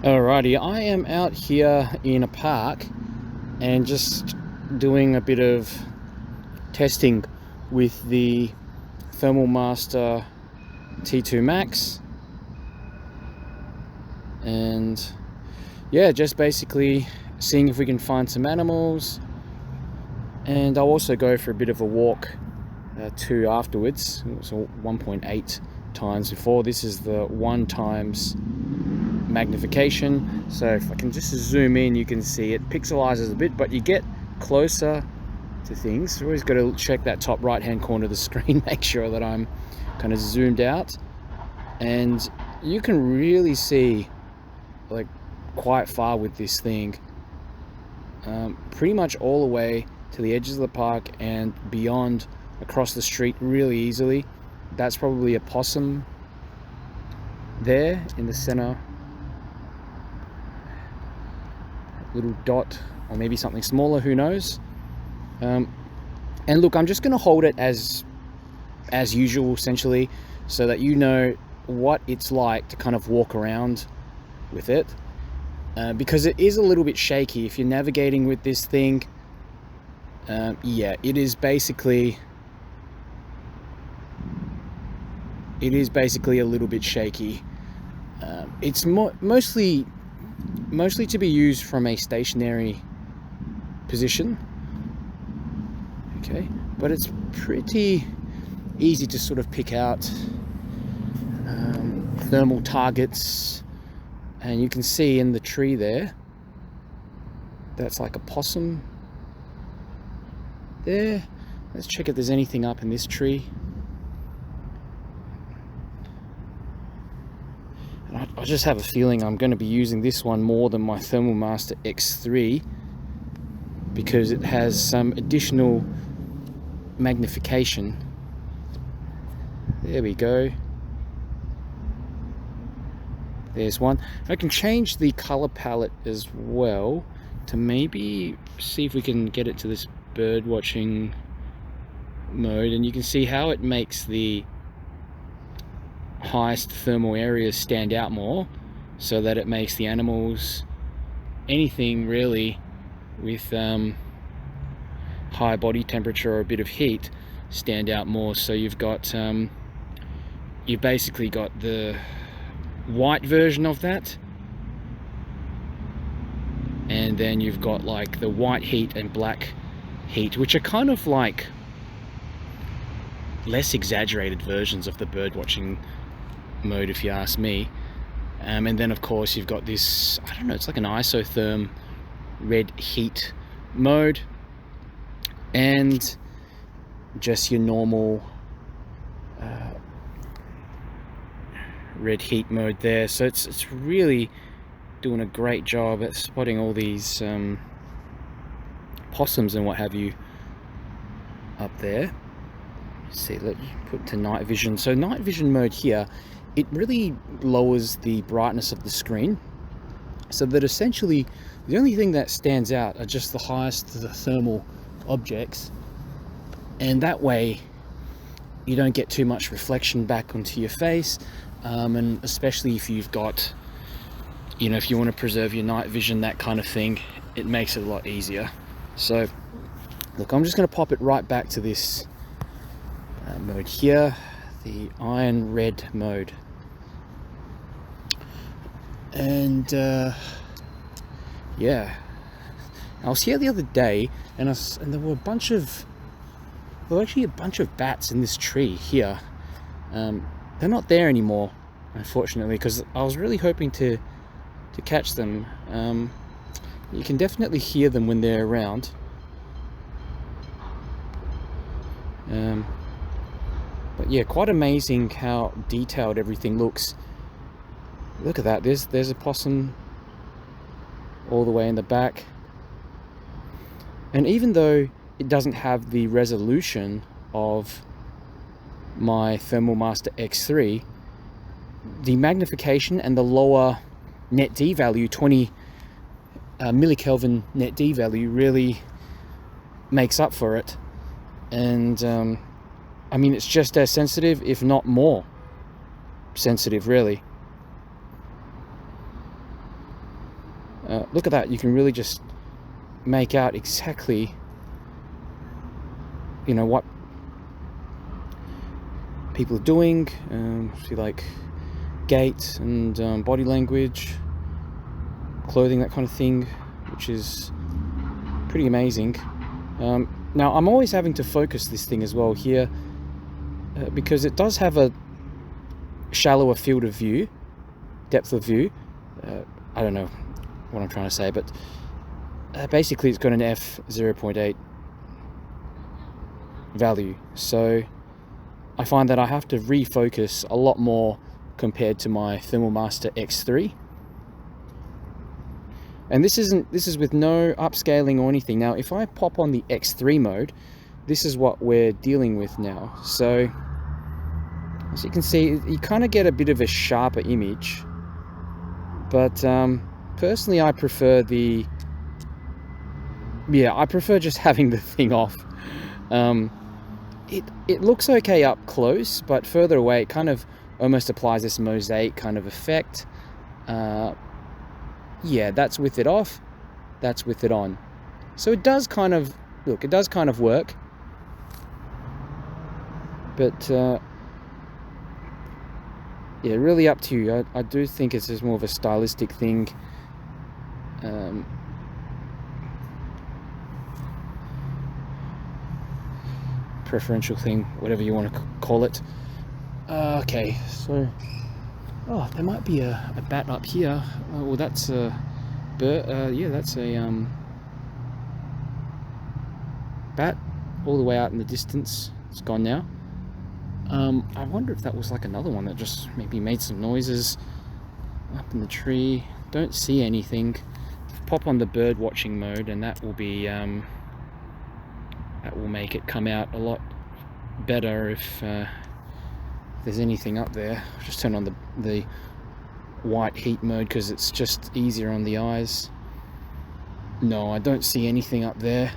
Alrighty, I am out here in a park and just doing a bit of testing with the Thermal Master T2 Max, and yeah, just basically seeing if we can find some animals, and I'll also go for a bit of a walk too afterwards. So 1.8 times before. This is the 1 times magnification, so if I can just zoom in, you can see it pixelizes a bit, but you get closer to things. You always got to check that top right hand corner of the screen, make sure that I'm kind of zoomed out, and you can really see like quite far with this thing, pretty much all the way to the edges of the park and beyond, across the street really easily. That's probably a possum there in the center, little dot, or maybe something smaller, who knows. And look, I'm just going to hold it as usual, essentially, so that you know what it's like to kind of walk around with it, because it is a little bit shaky if you're navigating with this thing. Yeah, it is basically a little bit shaky. It's mostly to be used from a stationary position, okay, but it's pretty easy to sort of pick out thermal targets. And you can see in the tree there, that's like a possum there. Let's check if there's anything up in this tree. I just have a feeling I'm going to be using this one more than my Thermal Master X3, because it has some additional magnification. There we go. There's one. I can change the color palette as well to maybe see if we can get it to this bird watching mode, and you can see how it makes the highest thermal areas stand out more, so that it makes the animals, anything really with high body temperature or a bit of heat, stand out more. So you've basically got the white version of that, and then you've got like the white heat and black heat, which are kind of like less exaggerated versions of the bird watching mode, if you ask me. And then of course you've got this, I don't know, it's like an isotherm red heat mode, and just your normal red heat mode there. So it's really doing a great job at spotting all these possums and what have you up there. Let's see, let's put to night vision. So night vision mode here, it really lowers the brightness of the screen, so that essentially the only thing that stands out are just the highest thermal objects, and that way you don't get too much reflection back onto your face, and especially if you've got, you know, if you want to preserve your night vision, that kind of thing, it makes it a lot easier. So look, I'm just going to pop it right back to this mode here, the iron red mode. And yeah, I was here the other day, and there were actually a bunch of bats in this tree here. They're not there anymore, unfortunately, because I was really hoping to catch them. You can definitely hear them when they're around. But yeah, quite amazing how detailed everything looks. Look at that, there's a possum all the way in the back. And even though it doesn't have the resolution of my Thermal Master X3, the magnification and the lower net D value, 20 millikelvin net D value, really makes up for it. And I mean, it's just as sensitive, if not more sensitive, really. Look at that, you can really just make out exactly, you know, what people are doing. See, like gait and body language, clothing, that kind of thing, which is pretty amazing. Now I'm always having to focus this thing as well here, because it does have a shallower field of view, depth of view. I don't know what I'm trying to say, but basically it's got an f/0.8 value, so I find that I have to refocus a lot more compared to my Thermal Master X3. And this is with no upscaling or anything. Now if I pop on the X3 mode, this is what we're dealing with now. So as you can see, you kind of get a bit of a sharper image, but personally I prefer I prefer just having the thing off. It looks okay up close, but further away it kind of almost applies this mosaic kind of effect. Yeah, that's with it off, that's with it on. So it does kind of, look, it does kind of work. But yeah, really up to you. I do think it's just more of a stylistic thing. Preferential thing, whatever you want to call it. Okay, so oh, there might be a bat up here. Well, that's a bird. Yeah, that's a bat all the way out in the distance. It's gone now. I wonder if that was like another one that just maybe made some noises up in the tree. Don't see anything. Pop on the bird watching mode, and that will be that will make it come out a lot better if there's anything up there. I'll just turn on the white heat mode because it's just easier on the eyes. No, I don't see anything up there.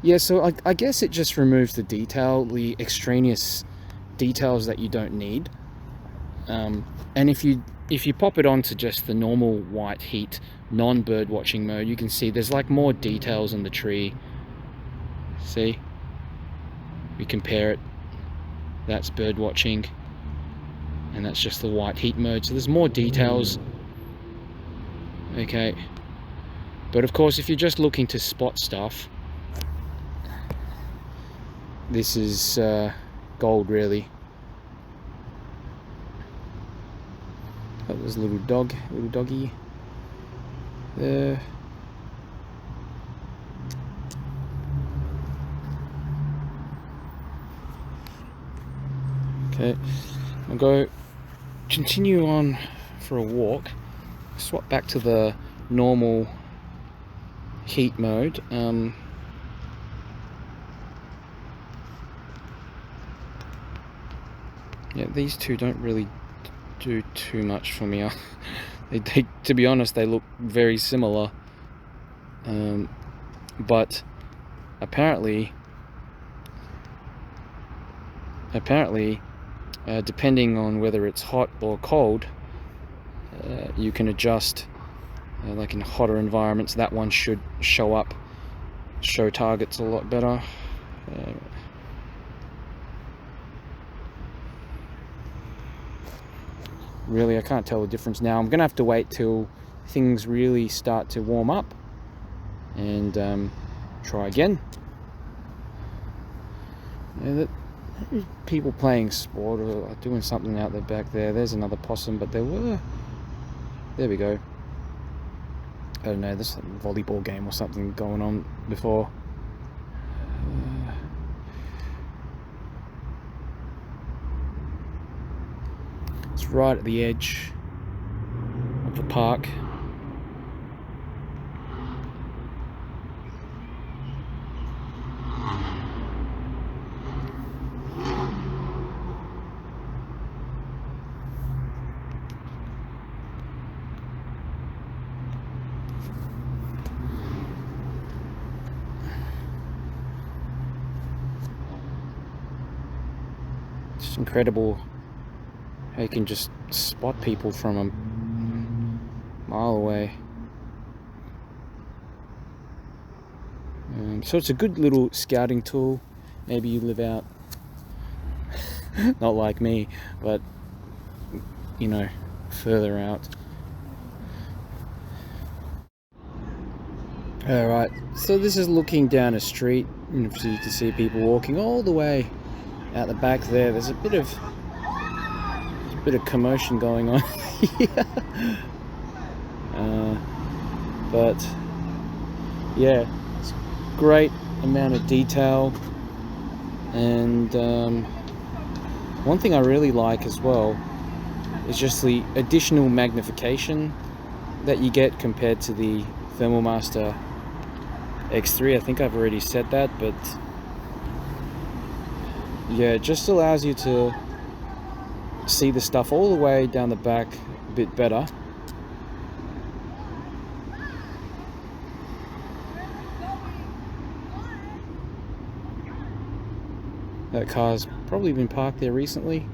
Yeah, so I guess it just removes the extraneous details that you don't need. And if you pop it onto just the normal white heat non-bird watching mode, you can see there's like more details on the tree. See, we compare it, that's bird watching, and that's just the white heat mode, so there's more details. Okay, but of course if you're just looking to spot stuff, this is gold really. Oh, there's a little doggy there. Okay, I'll go continue on for a walk, swap back to the normal heat mode. Yeah, these two don't really do too much for me. They, to be honest, they look very similar, but apparently depending on whether it's hot or cold, you can adjust. Like in hotter environments, that one should show targets a lot better. Really, I can't tell the difference now. I'm gonna have to wait till things really start to warm up and try again. Yeah, there's people playing sport or doing something out there back there. There's another possum, but there we go. I don't know, there's a volleyball game or something going on before. It's right at the edge of the park. It's incredible how you can just spot people from a mile away. So it's a good little scouting tool. Maybe you live out, not like me, but you know, further out. Alright, so this is looking down a street, and so you can see people walking all the way out the back there. There's a bit of commotion going on here. But yeah, it's great amount of detail, and one thing I really like as well is just the additional magnification that you get compared to the Thermal Master X3. I think I've already said that, but yeah, it just allows you to see the stuff all the way down the back a bit better. That car's probably been parked there recently.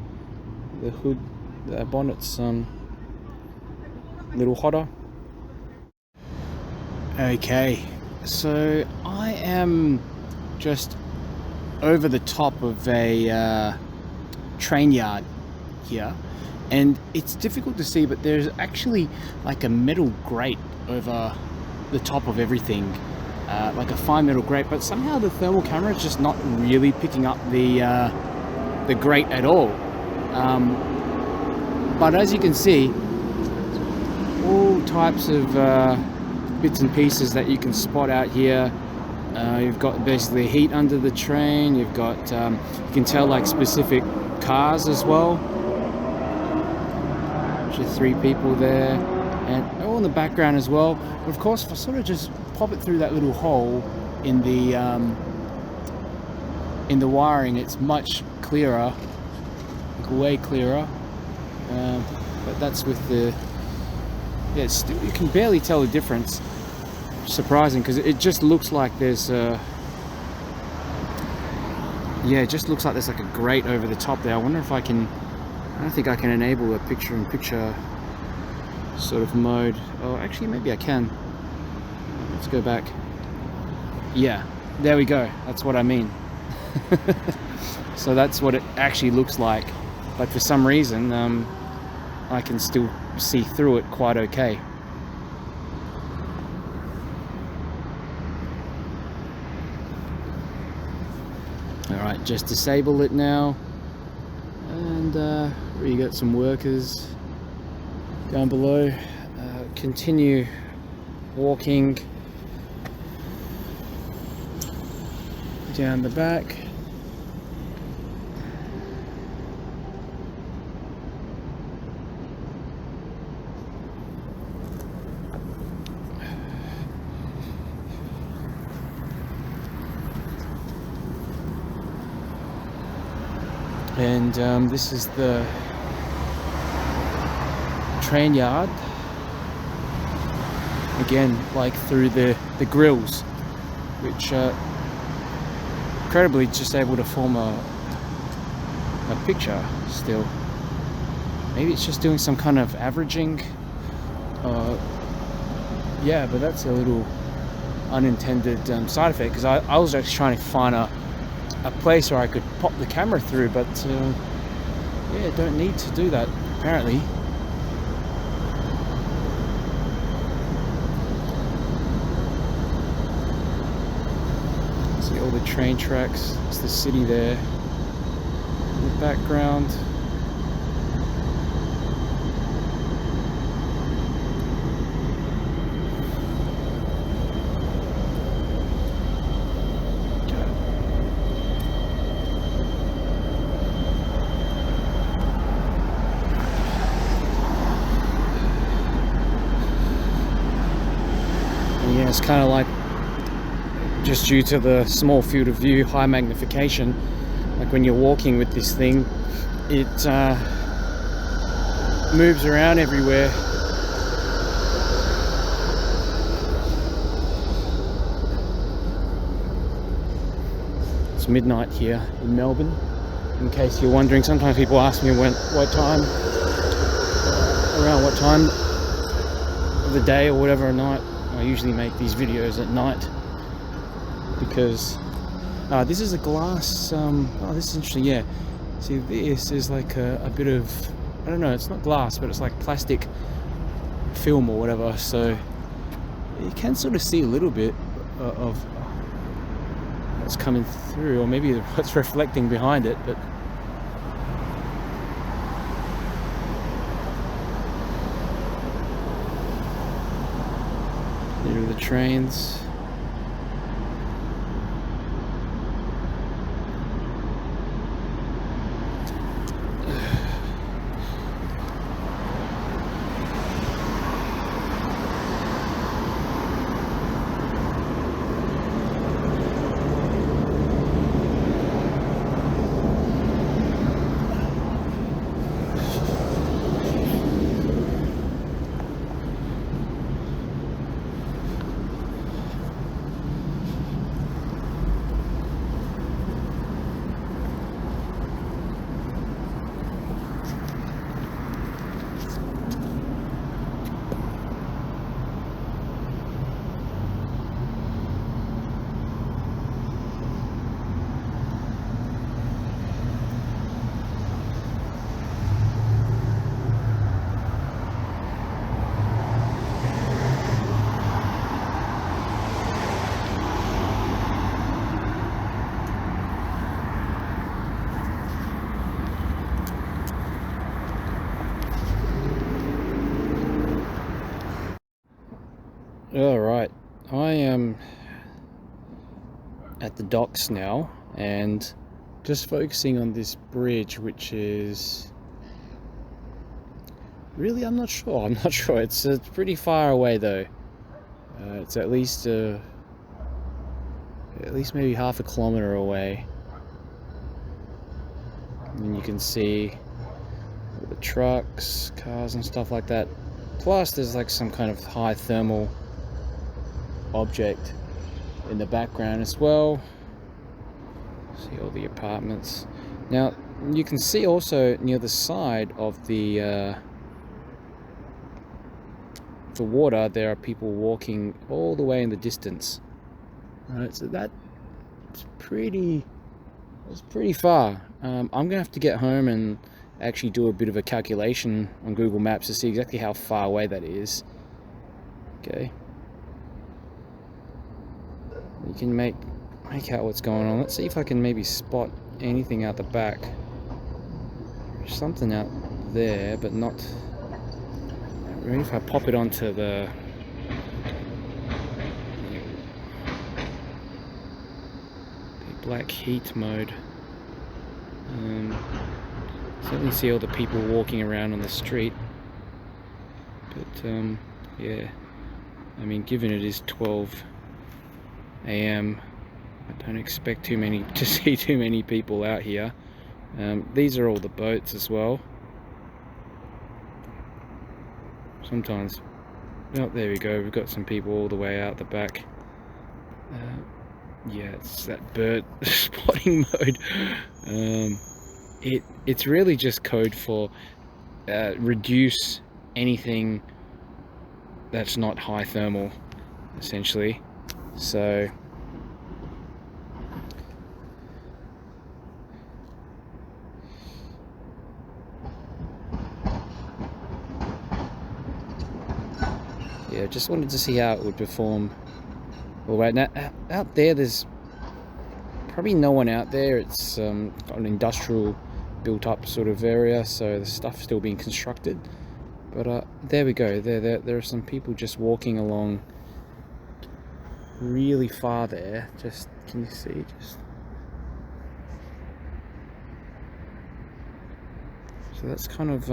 The hood, the bonnet's a little hotter. Okay, so I am just over the top of a train yard here, and it's difficult to see, but there's actually like a metal grate over the top of everything, like a fine metal grate, but somehow the thermal camera is just not really picking up the grate at all. But as you can see, all types of bits and pieces that you can spot out here. You've got basically heat under the train. You've got you can tell like specific cars as well. There's 3 people there, and all in the background as well. But of course, if I sort of just pop it through that little hole in the wiring, it's much clearer, like way clearer. But that's with the, yeah, it's still, you can barely tell the difference. Surprising, because it just looks like there's a, yeah, it just looks like there's like a grate over the top there. I wonder if I can, I don't think I can enable a picture-in-picture sort of mode. Oh, actually maybe I can. Let's go back. Yeah, there we go. That's what I mean. So that's what it actually looks like, but for some reason I can still see through it quite okay. Alright, just disable it now, and we got some workers down below. Continue walking down the back. And this is the train yard. Again, like through the grills, which incredibly just able to form a picture still. Maybe it's just doing some kind of averaging. Yeah, but that's a little unintended side effect, because I was actually trying to find a place where I could pop the camera through, but yeah, don't need to do that apparently. See all the train tracks. It's the city there in the background. Yeah, it's kind of like, just due to the small field of view, high magnification, like when you're walking with this thing, it moves around everywhere. It's midnight here in Melbourne, in case you're wondering. Sometimes people ask me around what time of the day or whatever, at night. I usually make these videos at night. because this is a glass. Oh, this is interesting. Yeah, see, this is like a bit of, I don't know. It's not glass, but it's like plastic film or whatever. So you can sort of see a little bit of what's coming through, or maybe what's reflecting behind it. But there are the trains. All right, I am at the docks now and just focusing on this bridge, which is really, I'm not sure. It's pretty far away though. It's at least maybe half a kilometer away, and you can see all the trucks, cars and stuff like that. Plus there's like some kind of high thermal object in the background as well. See all the apartments. Now you can see also near the side of the water there are people walking all the way in the distance. Right, so that's pretty far. I'm gonna have to get home and actually do a bit of a calculation on Google Maps to see exactly how far away that is. Okay. You can make out what's going on. Let's see if I can maybe spot anything out the back. There's something out there, but not. Maybe if I pop it onto the black heat mode. Certainly see all the people walking around on the street. But yeah, I mean, given it is 12 a.m. I don't expect to see too many people out here. These are all the boats as well. Sometimes, oh, there we go. We've got some people all the way out the back. Yeah, it's that bird spotting mode. It's really just code for reduce anything that's not high thermal, essentially. So yeah, just wanted to see how it would perform. All right, now out there, there's probably no one out there. It's got an industrial built up sort of area, so the stuff's still being constructed. But there we go. There are some people just walking along really far there. Just, can you see? Just so that's kind of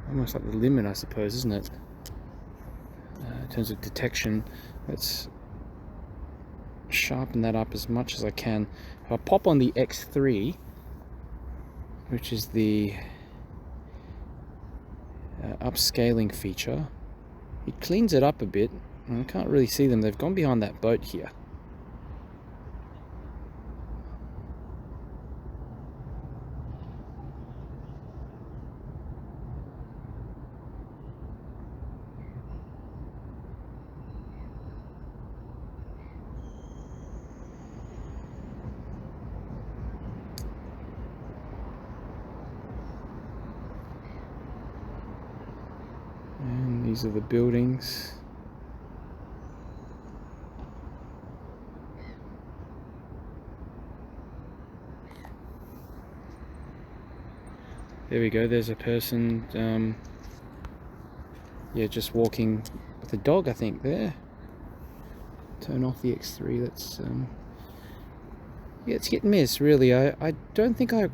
almost like the limit, I suppose, isn't it? In terms of detection. Let's sharpen that up as much as I can. If I pop on the X3, which is the upscaling feature, it cleans it up a bit. I can't really see them. They've gone behind that boat here. These are the buildings. There we go, there's a person, yeah, just walking with a dog, I think, there. Turn off the X3, let's, yeah, it's hit and miss, really. I don't think I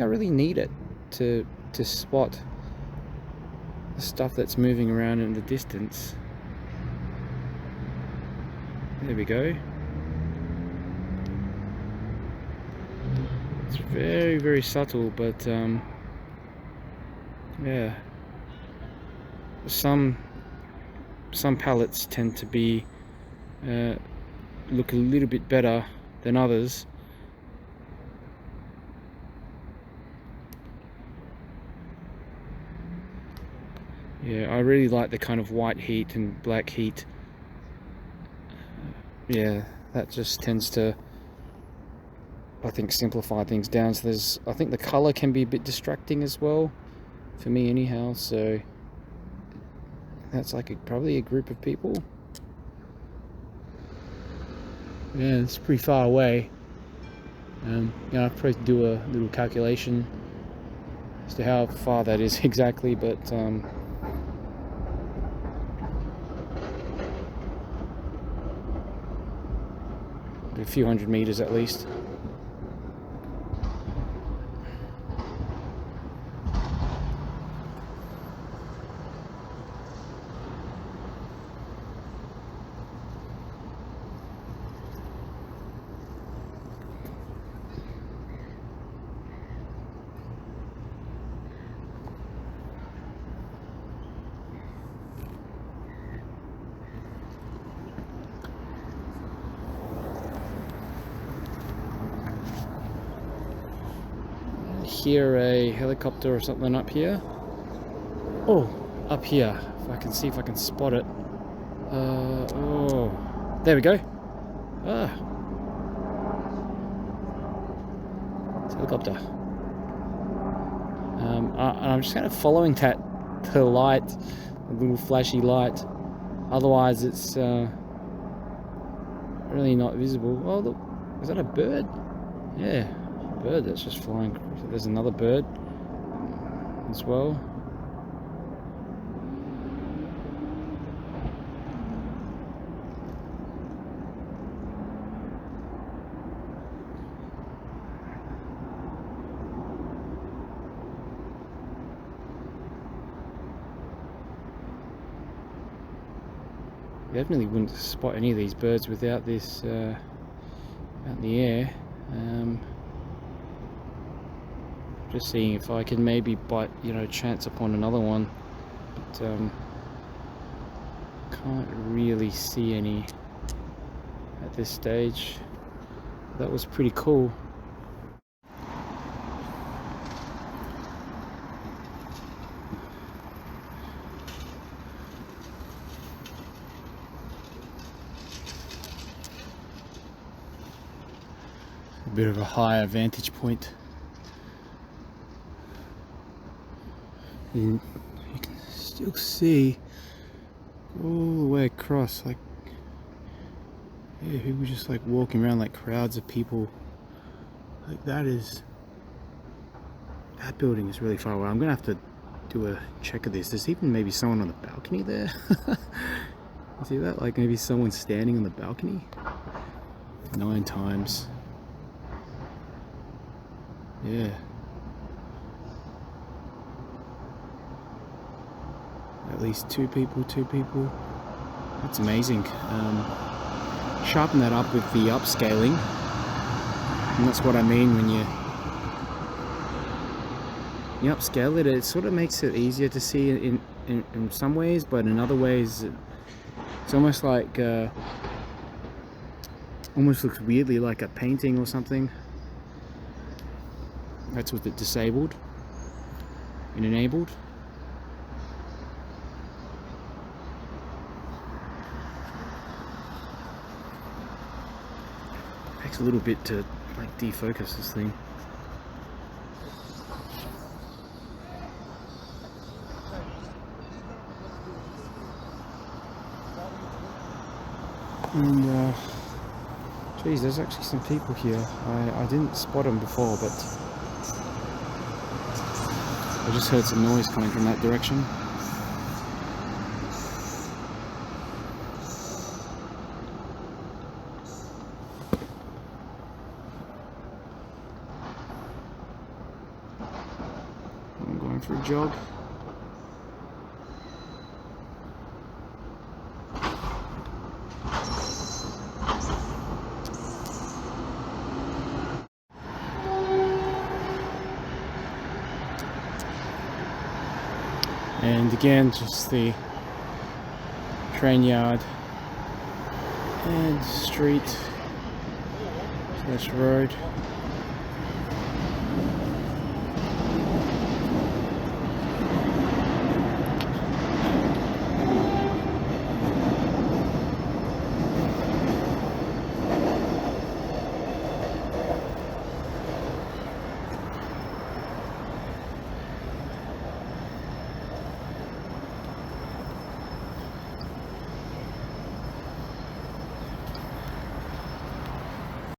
really need it to spot the stuff that's moving around in the distance. There we go. It's very, very subtle, but yeah. Some palettes tend to be look a little bit better than others. Yeah, I really like the kind of white heat and black heat. Yeah, that just tends to, I think, simplify things down. So I think the color can be a bit distracting as well, for me anyhow. So that's like probably a group of people. Yeah, it's pretty far away. Yeah, I'll probably do a little calculation as to how far that is exactly, but a few hundred meters at least. Hear a helicopter or something up here. Oh, up here. If I can see if I can spot it. Oh, there we go. Ah, it's a helicopter. I'm just kind of following the light, the little flashy light. Otherwise, it's really not visible. Oh, look, is that a bird? Yeah. Bird that's just flying. There's another bird as well. You definitely wouldn't spot any of these birds without this out in the air. Just seeing if I can maybe chance upon another one, but can't really see any at this stage. That was pretty cool. A bit of a higher vantage point. And you can still see all the way across, like, yeah, people just like walking around like crowds of people. Like that building is really far away. I'm gonna have to do a check of this. There's even maybe someone on the balcony there. You see that? Like maybe someone standing on the balcony. 9 times. Yeah. At least two people. That's amazing. Sharpen that up with the upscaling, and that's what I mean when you upscale it. It sort of makes it easier to see in some ways, but in other ways it's almost like almost looks weirdly like a painting or something. That's with it disabled and enabled. Takes a little bit to like defocus this thing. And geez, there's actually some people here. I didn't spot them before, but I just heard some noise coming from that direction. I'm going for a jog. And again, just the train yard and street / road.